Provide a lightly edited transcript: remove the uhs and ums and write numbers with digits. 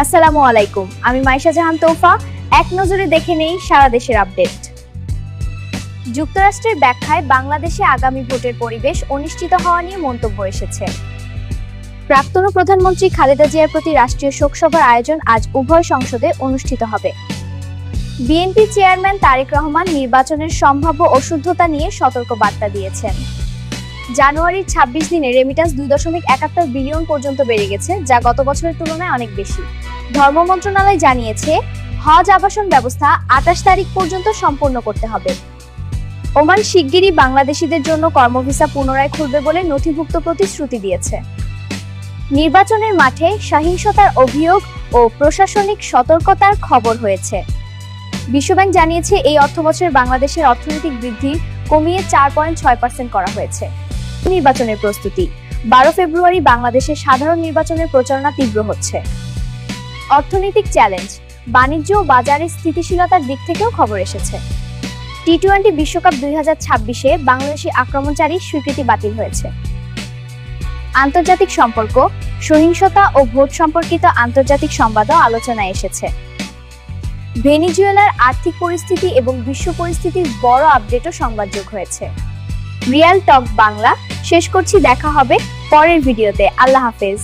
আসসালামু আলাইকুম, আমি মাইশা জাহান তোফা। এক নজরে দেখে নেই সারা দেশের আপডেট। যুক্তরাষ্ট্রের ব্যাখ্যায় বাংলাদেশে আগামী ভোটের পরিবেশ অনিশ্চিত হওয়া নিয়ে মন্তব্য এসেছে। প্রাক্তন প্রধানমন্ত্রী খালেদা জিয়ার প্রতি রাষ্ট্রীয় শোকসভার আয়োজন আজ উভয় সংসদে অনুষ্ঠিত হবে। বিএনপি চেয়ারম্যান তারেক রহমান নির্বাচনের সম্ভাব্য অশুদ্ধতা নিয়ে সতর্ক বার্তা দিয়েছেন। জানুয়ারির ২৬ দিনে রেমিট্যান্স ২.৭১ বিলিয়ন পর্যন্ত বেড়ে গেছে, যা গত বছরের তুলনায় অনেক বেশি। ধর্ম মন্ত্রণালয় জানিয়েছে, হজ আবাসন ব্যবস্থা ২৮ তারিখ পর্যন্ত সম্পন্ন করতে হবে। ওমান শিগগিরই বাংলাদেশিদের জন্য কর্মভিসা পুনরায় খুলবে বলে নথিভুক্ত প্রতিশ্রুতি দিয়েছে। নির্বাচনের মাঠে সহিংসতার অভিযোগ ও প্রশাসনিক সতর্কতার খবর হয়েছে। বিশ্বব্যাংক জানিয়েছে, এই অর্থবছরে বাংলাদেশের অর্থনৈতিক বৃদ্ধি কমিয়ে 4.6% করা হয়েছে। নির্বাচনের প্রস্তুতি। ১২ ফেব্রুয়ারি বাংলাদেশের সাধারণ নির্বাচনের প্রচারণা তীব্র হচ্ছে। অর্থনৈতিক চ্যালেঞ্জ। বাণিজ্য ও বাজারে স্থিতিশীলতার দিক থেকেও খবর এসেছে। টি-20 বিশ্বকাপ 2026-এ বাংলাদেশি আক্রমণকারীর স্বীকৃতি বাতিল হয়েছে। আন্তর্জাতিক সম্পর্ক। সহিংসতা ও ভোট সম্পর্কিত আন্তর্জাতিক সংবাদও আলোচনায় এসেছে। ভেনেজুয়েলার আর্থিক পরিস্থিতি এবং বিশ্ব পরিস্থিতির বড় আপডেটও সংবাদযোগ হয়েছে। রিয়াল টক বাংলা শেষ করছি, দেখা হবে পরের ভিডিওতে। আল্লাহ হাফেজ।